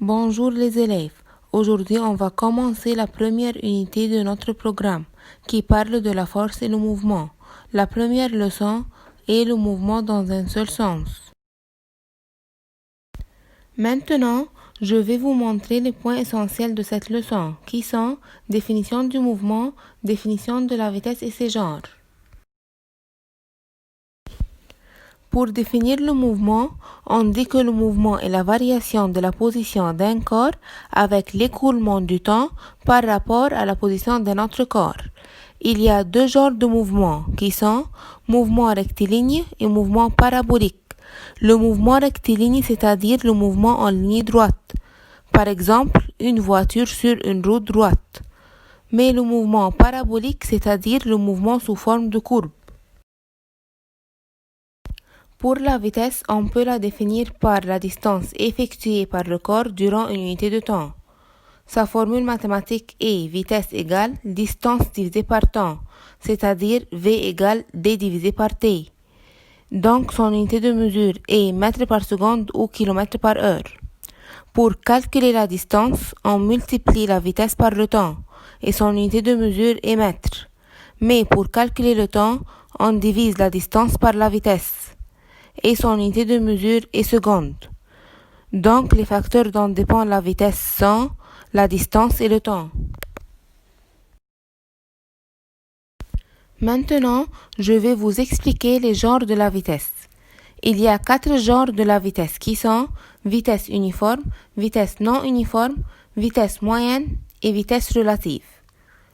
Bonjour les élèves. Aujourd'hui, on va commencer la première unité de notre programme qui parle de la force et le mouvement. La première leçon est le mouvement dans un seul sens. Maintenant, je vais vous montrer les points essentiels de cette leçon qui sont définition du mouvement, définition de la vitesse et ses genres. Pour définir le mouvement, on dit que le mouvement est la variation de la position d'un corps avec l'écoulement du temps par rapport à la position d'un autre corps. Il y a deux genres de mouvements qui sont mouvement rectiligne et mouvement parabolique. Le mouvement rectiligne, c'est-à-dire le mouvement en ligne droite. Par exemple, une voiture sur une route droite. Mais le mouvement parabolique, c'est-à-dire le mouvement sous forme de courbe. Pour la vitesse, on peut la définir par la distance effectuée par le corps durant une unité de temps. Sa formule mathématique est vitesse égale distance divisée par temps, c'est-à-dire V égale D divisé par T. Donc son unité de mesure est mètres par seconde ou kilomètres par heure. Pour calculer la distance, on multiplie la vitesse par le temps et son unité de mesure est mètre. Mais pour calculer le temps, on divise la distance par la vitesse et son unité de mesure est seconde. Donc les facteurs dont dépend la vitesse sont la distance et le temps. Maintenant, je vais vous expliquer les genres de la vitesse. Il y a 4 genres de la vitesse qui sont vitesse uniforme, vitesse non uniforme, vitesse moyenne et vitesse relative.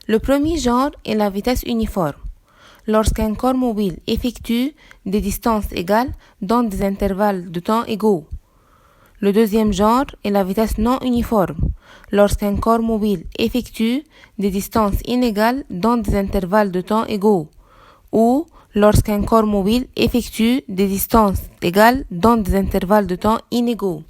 Le premier genre est la vitesse uniforme. Lorsqu'un corps mobile effectue des distances égales dans des intervalles de temps égaux. Le deuxième genre est la vitesse non uniforme, lorsqu'un corps mobile effectue des distances inégales dans des intervalles de temps égaux, ou lorsqu'un corps mobile effectue des distances égales dans des intervalles de temps inégaux.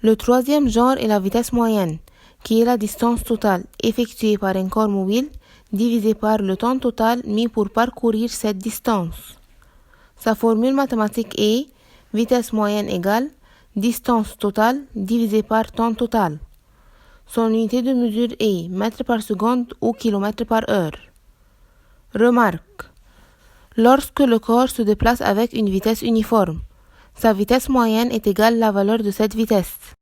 Le troisième genre est la vitesse moyenne, qui est la distance totale effectuée par un corps mobile divisée par le temps total mis pour parcourir cette distance. Sa formule mathématique est vitesse moyenne égale distance totale divisée par temps total. Son unité de mesure est mètres par seconde ou kilomètres par heure. Remarque. Lorsque le corps se déplace avec une vitesse uniforme, sa vitesse moyenne est égale à la valeur de cette vitesse.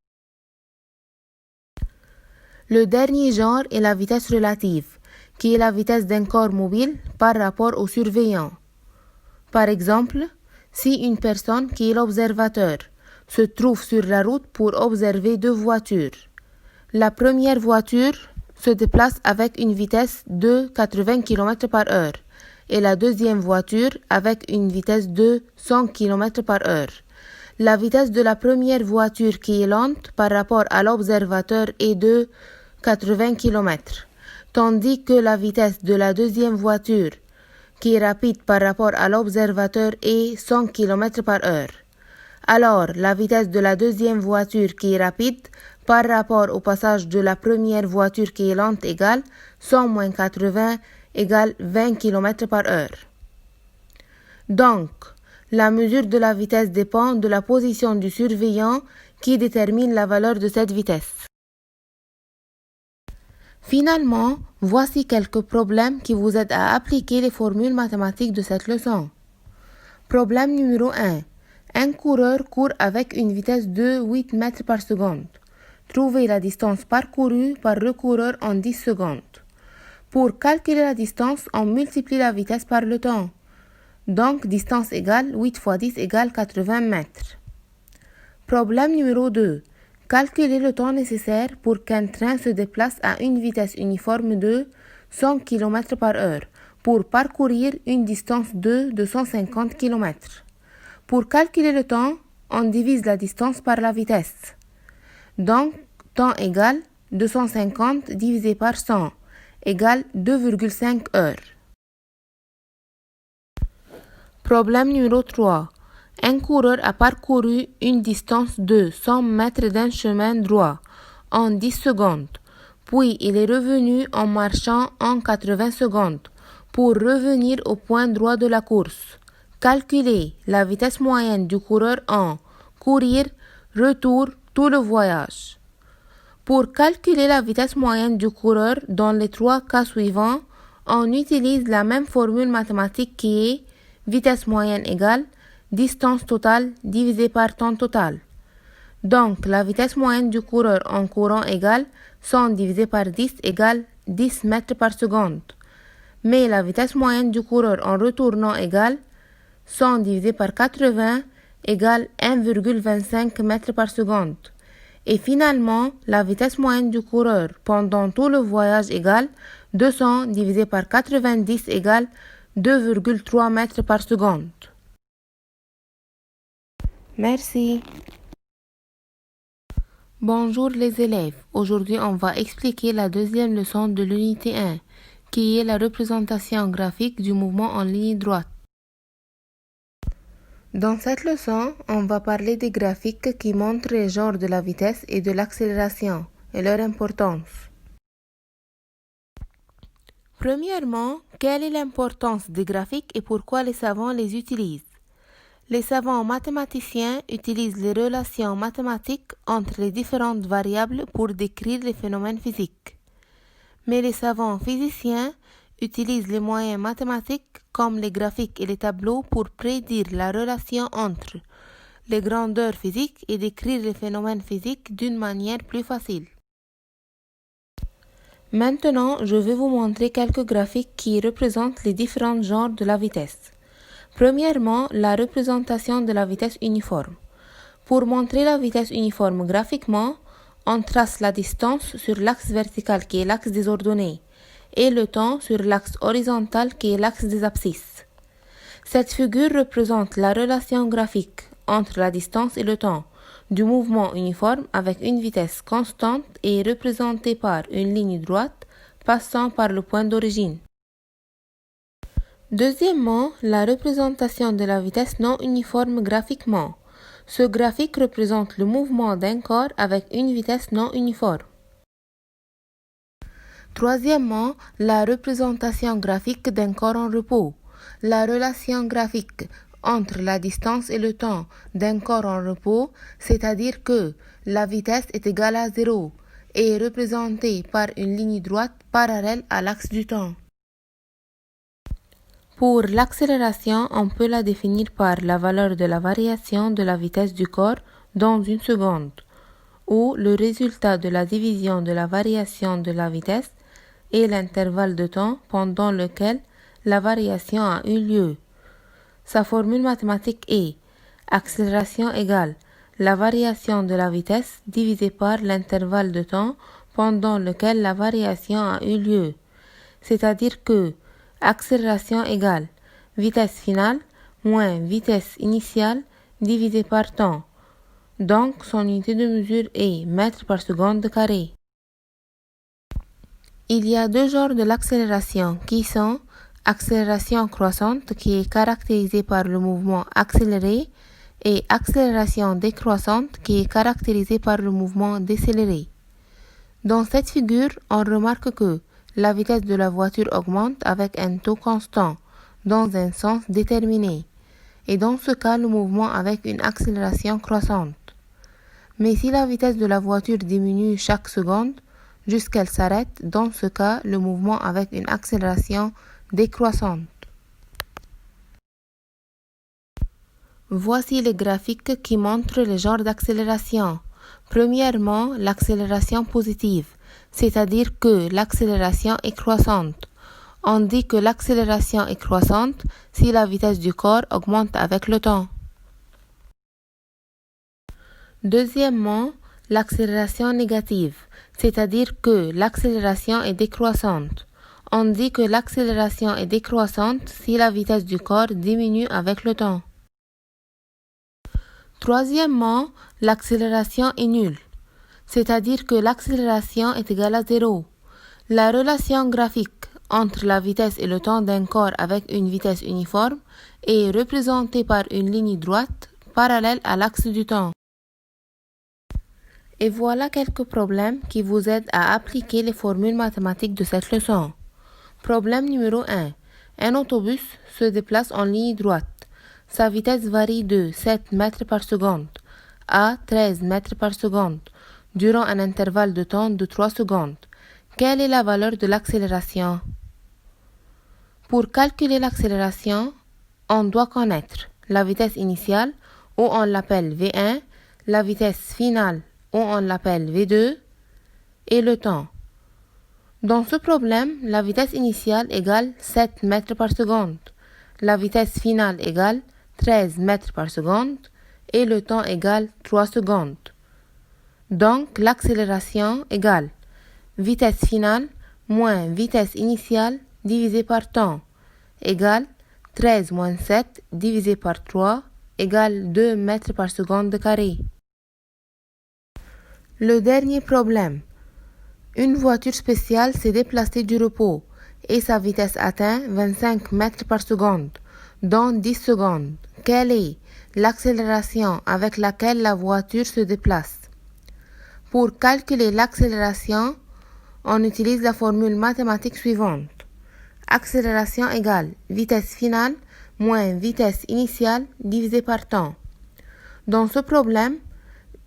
Le dernier genre est la vitesse relative, qui est la vitesse d'un corps mobile par rapport au surveillant. Par exemple, si une personne qui est l'observateur se trouve sur la route pour observer deux voitures, la première voiture se déplace avec une vitesse de 80 km par heure et la deuxième voiture avec une vitesse de 100 km par heure. La vitesse de la première voiture qui est lente par rapport à l'observateur est de 80 km, tandis que la vitesse de la deuxième voiture qui est rapide par rapport à l'observateur est 100 km par heure. Alors, la vitesse de la deuxième voiture qui est rapide par rapport au passage de la première voiture qui est lente égale 100 moins 80 égale 20 km par heure. Donc, la mesure de la vitesse dépend de la position du surveillant qui détermine la valeur de cette vitesse. Finalement, voici quelques problèmes qui vous aident à appliquer les formules mathématiques de cette leçon. Problème numéro 1. Un coureur court avec une vitesse de 8 mètres par seconde. Trouvez la distance parcourue par le coureur en 10 secondes. Pour calculer la distance, on multiplie la vitesse par le temps. Donc, distance égale 8 fois 10 égale 80 mètres. Problème numéro 2. Calculer le temps nécessaire pour qu'un train se déplace à une vitesse uniforme de 100 km par heure pour parcourir une distance de 250 km. Pour calculer le temps, on divise la distance par la vitesse. Donc, temps égale 250 divisé par 100 égale 2,5 heures. Problème numéro 3. Un coureur a parcouru une distance de 100 mètres d'un chemin droit en 10 secondes, puis il est revenu en marchant en 80 secondes pour revenir au point droit de la course. Calculez la vitesse moyenne du coureur en courir, retour, tout le voyage. Pour calculer la vitesse moyenne du coureur dans les trois cas suivants, on utilise la même formule mathématique qui est vitesse moyenne égale distance totale divisée par temps total. Donc, la vitesse moyenne du coureur en courant égale 100 divisé par 10 égale 10 mètres par seconde. Mais la vitesse moyenne du coureur en retournant égale 100 divisé par 80 égale 1,25 mètres par seconde. Et finalement, la vitesse moyenne du coureur pendant tout le voyage égale 200 divisé par 90 égale 2,3 mètres par seconde. Merci. Bonjour les élèves. Aujourd'hui, on va expliquer la deuxième leçon de l'unité 1, qui est la représentation graphique du mouvement en ligne droite. Dans cette leçon, on va parler des graphiques qui montrent les genres de la vitesse et de l'accélération et leur importance. Premièrement, quelle est l'importance des graphiques et pourquoi les savants les utilisent? Les savants mathématiciens utilisent les relations mathématiques entre les différentes variables pour décrire les phénomènes physiques. Mais les savants physiciens utilisent les moyens mathématiques comme les graphiques et les tableaux pour prédire la relation entre les grandeurs physiques et décrire les phénomènes physiques d'une manière plus facile. Maintenant, je vais vous montrer quelques graphiques qui représentent les différents genres de la vitesse. Premièrement, la représentation de la vitesse uniforme. Pour montrer la vitesse uniforme graphiquement, on trace la distance sur l'axe vertical qui est l'axe des ordonnées et le temps sur l'axe horizontal qui est l'axe des abscisses. Cette figure représente la relation graphique entre la distance et le temps du mouvement uniforme avec une vitesse constante et est représentée par une ligne droite passant par le point d'origine. Deuxièmement, la représentation de la vitesse non uniforme graphiquement. Ce graphique représente le mouvement d'un corps avec une vitesse non uniforme. Troisièmement, la représentation graphique d'un corps en repos. La relation graphique entre la distance et le temps d'un corps en repos, c'est-à-dire que la vitesse est égale à 0 et est représentée par une ligne droite parallèle à l'axe du temps. Pour l'accélération, on peut la définir par la valeur de la variation de la vitesse du corps dans une seconde, ou le résultat de la division de la variation de la vitesse et l'intervalle de temps pendant lequel la variation a eu lieu. Sa formule mathématique est accélération égale la variation de la vitesse divisée par l'intervalle de temps pendant lequel la variation a eu lieu. C'est-à-dire que accélération égale vitesse finale moins vitesse initiale divisée par temps. Donc, son unité de mesure est mètres par seconde carré. Il y a deux genres de l'accélération qui sont accélération croissante qui est caractérisée par le mouvement accéléré et accélération décroissante qui est caractérisée par le mouvement décéléré. Dans cette figure, on remarque que la vitesse de la voiture augmente avec un taux constant dans un sens déterminé et dans ce cas le mouvement avec une accélération croissante. Mais si la vitesse de la voiture diminue chaque seconde jusqu'à qu'elle s'arrête, dans ce cas le mouvement avec une accélération décroissante. Voici les graphiques qui montrent les genres d'accélération. Premièrement, l'accélération positive, c'est-à-dire que l'accélération est croissante. On dit que l'accélération est croissante si la vitesse du corps augmente avec le temps. Deuxièmement, l'accélération négative, c'est-à-dire que l'accélération est décroissante. On dit que l'accélération est décroissante si la vitesse du corps diminue avec le temps. Troisièmement, l'accélération est nulle, c'est-à-dire que l'accélération est égale à 0. La relation graphique entre la vitesse et le temps d'un corps avec une vitesse uniforme est représentée par une ligne droite parallèle à l'axe du temps. Et voilà quelques problèmes qui vous aident à appliquer les formules mathématiques de cette leçon. Problème numéro 1. Un autobus se déplace en ligne droite. Sa vitesse varie de 7 mètres par seconde. à 13 mètres par seconde durant un intervalle de temps de 3 secondes. Quelle est la valeur de l'accélération? Pour calculer l'accélération, on doit connaître la vitesse initiale, ou on l'appelle V1, la vitesse finale, ou on l'appelle V2, et le temps. Dans ce problème, la vitesse initiale égale 7 mètres par seconde, la vitesse finale égale 13 mètres par seconde, et le temps égale 3 secondes. Donc, l'accélération égale vitesse finale moins vitesse initiale divisé par temps égale 13 moins 7 divisé par 3 égale 2 mètres par seconde carré. Le dernier problème. Une voiture spéciale s'est déplacée du repos et sa vitesse atteint 25 mètres par seconde dans 10 secondes. Quelle est l'accélération avec laquelle la voiture se déplace? Pour calculer l'accélération, on utilise la formule mathématique suivante. Accélération égale vitesse finale moins vitesse initiale divisé par temps. Dans ce problème,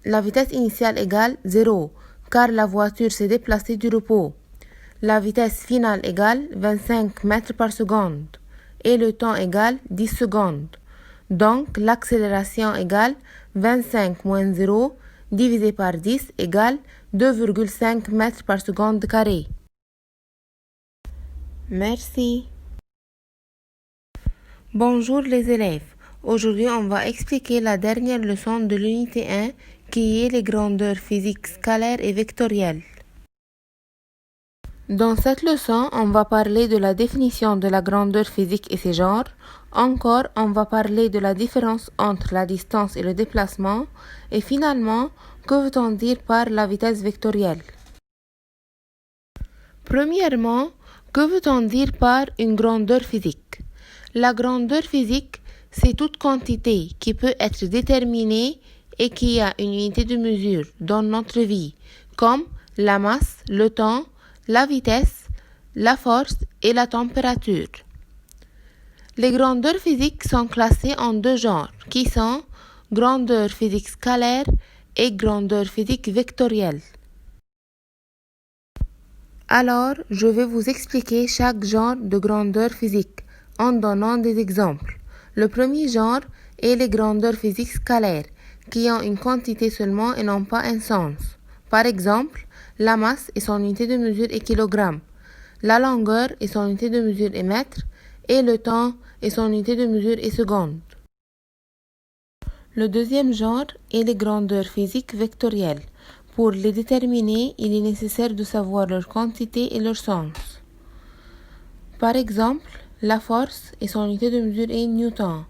la vitesse initiale égale 0 car la voiture s'est déplacée du repos. La vitesse finale égale 25 mètres par seconde et le temps égale 10 secondes. Donc l'accélération égale 25 moins 0 divisé par 10 égale 2,5 mètres par seconde carré. Merci. Bonjour les élèves. Aujourd'hui, on va expliquer la dernière leçon de l'unité 1 qui est les grandeurs physiques scalaires et vectorielles. Dans cette leçon, on va parler de la définition de la grandeur physique et ses genres. Encore, on va parler de la différence entre la distance et le déplacement. Et finalement, que veut-on dire par la vitesse vectorielle? Premièrement, que veut-on dire par une grandeur physique? La grandeur physique, c'est toute quantité qui peut être déterminée et qui a une unité de mesure dans notre vie, comme la masse, le temps, la vitesse, la force et la température. Les grandeurs physiques sont classées en deux genres, qui sont grandeur physique scalaire et grandeur physique vectorielle. Alors, je vais vous expliquer chaque genre de grandeur physique en donnant des exemples. Le premier genre est les grandeurs physiques scalaires, qui ont une quantité seulement et non pas un sens. Par exemple, la masse et son unité de mesure est kilogramme, la longueur et son unité de mesure est mètre, et le temps et son unité de mesure est seconde. Le deuxième genre est les grandeurs physiques vectorielles. Pour les déterminer, il est nécessaire de savoir leur quantité et leur sens. Par exemple, la force et son unité de mesure est newton,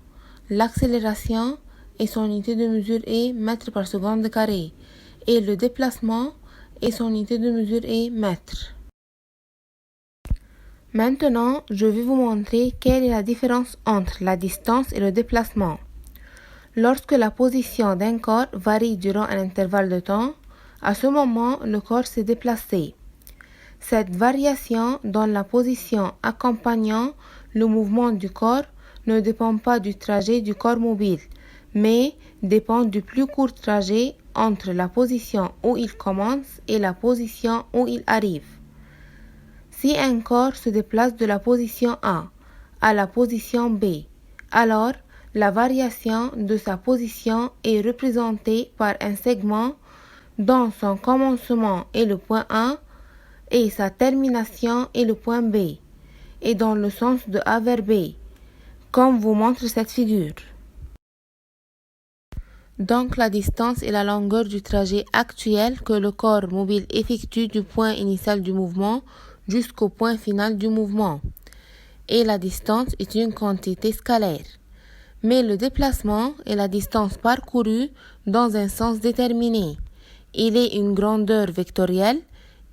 l'accélération et son unité de mesure est mètre par seconde carré, et le déplacement et son unité de mesure est mètre. Maintenant, je vais vous montrer quelle est la différence entre la distance et le déplacement. Lorsque la position d'un corps varie durant un intervalle de temps, à ce moment, le corps s'est déplacé. Cette variation dans la position accompagnant le mouvement du corps ne dépend pas du trajet du corps mobile, mais dépend du plus court trajet entre la position où il commence et la position où il arrive. Si un corps se déplace de la position A à la position B, alors la variation de sa position est représentée par un segment dont son commencement est le point A et sa termination est le point B, et dans le sens de A vers B, comme vous montre cette figure. Donc la distance est la longueur du trajet actuel que le corps mobile effectue du point initial du mouvement jusqu'au point final du mouvement. Et la distance est une quantité scalaire. Mais le déplacement est la distance parcourue dans un sens déterminé. Il est une grandeur vectorielle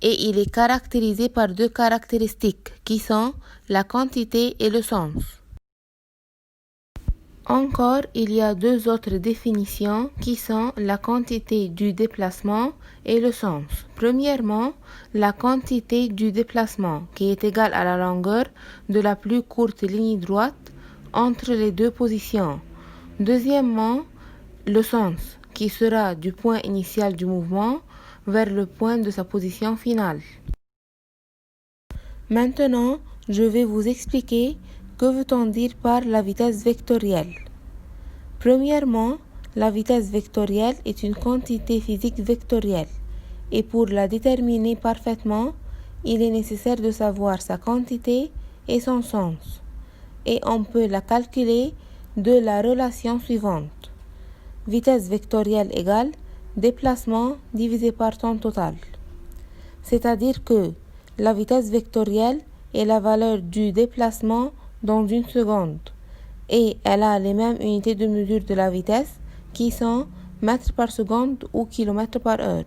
et il est caractérisé par deux caractéristiques qui sont la quantité et le sens. Encore, il y a deux autres définitions qui sont la quantité du déplacement et le sens. Premièrement, la quantité du déplacement qui est égale à la longueur de la plus courte ligne droite entre les deux positions. Deuxièmement, le sens qui sera du point initial du mouvement vers le point de sa position finale. Maintenant, je vais vous expliquer que veut-on dire par la vitesse vectorielle. Premièrement, la vitesse vectorielle est une quantité physique vectorielle et pour la déterminer parfaitement, il est nécessaire de savoir sa quantité et son sens. Et on peut la calculer de la relation suivante. Vitesse vectorielle égale déplacement divisé par temps total. C'est-à-dire que la vitesse vectorielle est la valeur du déplacement dans une seconde et elle a les mêmes unités de mesure de la vitesse qui sont mètres par seconde ou kilomètres par heure.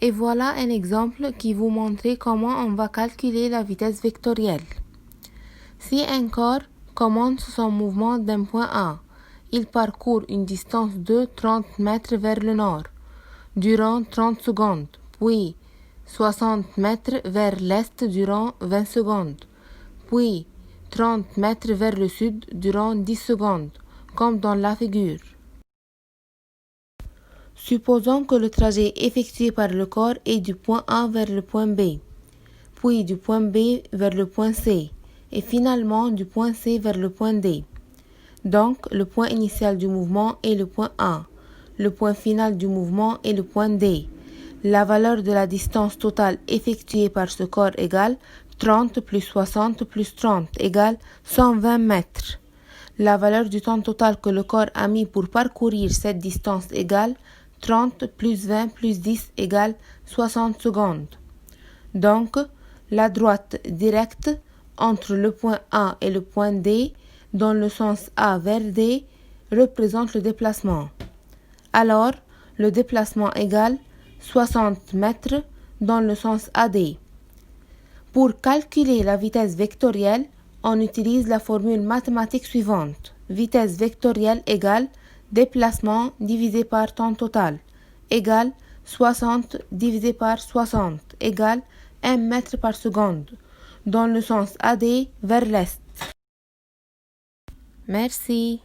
Et voilà un exemple qui vous montre comment on va calculer la vitesse vectorielle. Si un corps commence son mouvement d'un point A, il parcourt une distance de 30 mètres vers le nord durant 30 secondes, puis 60 mètres vers l'est durant 20 secondes, puis 30 mètres vers le sud durant 10 secondes, comme dans la figure. Supposons que le trajet effectué par le corps est du point A vers le point B, puis du point B vers le point C, et finalement du point C vers le point D. Donc, le point initial du mouvement est le point A, le point final du mouvement est le point D. La valeur de la distance totale effectuée par ce corps égale 30 plus 60 plus 30 égale 120 mètres. La valeur du temps total que le corps a mis pour parcourir cette distance égale 30 plus 20 plus 10 égale 60 secondes. Donc, la droite directe entre le point A et le point D, dans le sens A vers D, représente le déplacement. Alors, le déplacement égale 60 mètres dans le sens AD. Pour calculer la vitesse vectorielle, on utilise la formule mathématique suivante. Vitesse vectorielle égale déplacement divisé par temps total égale 60 divisé par 60 égale 1 mètre par seconde dans le sens AD vers l'est. Merci.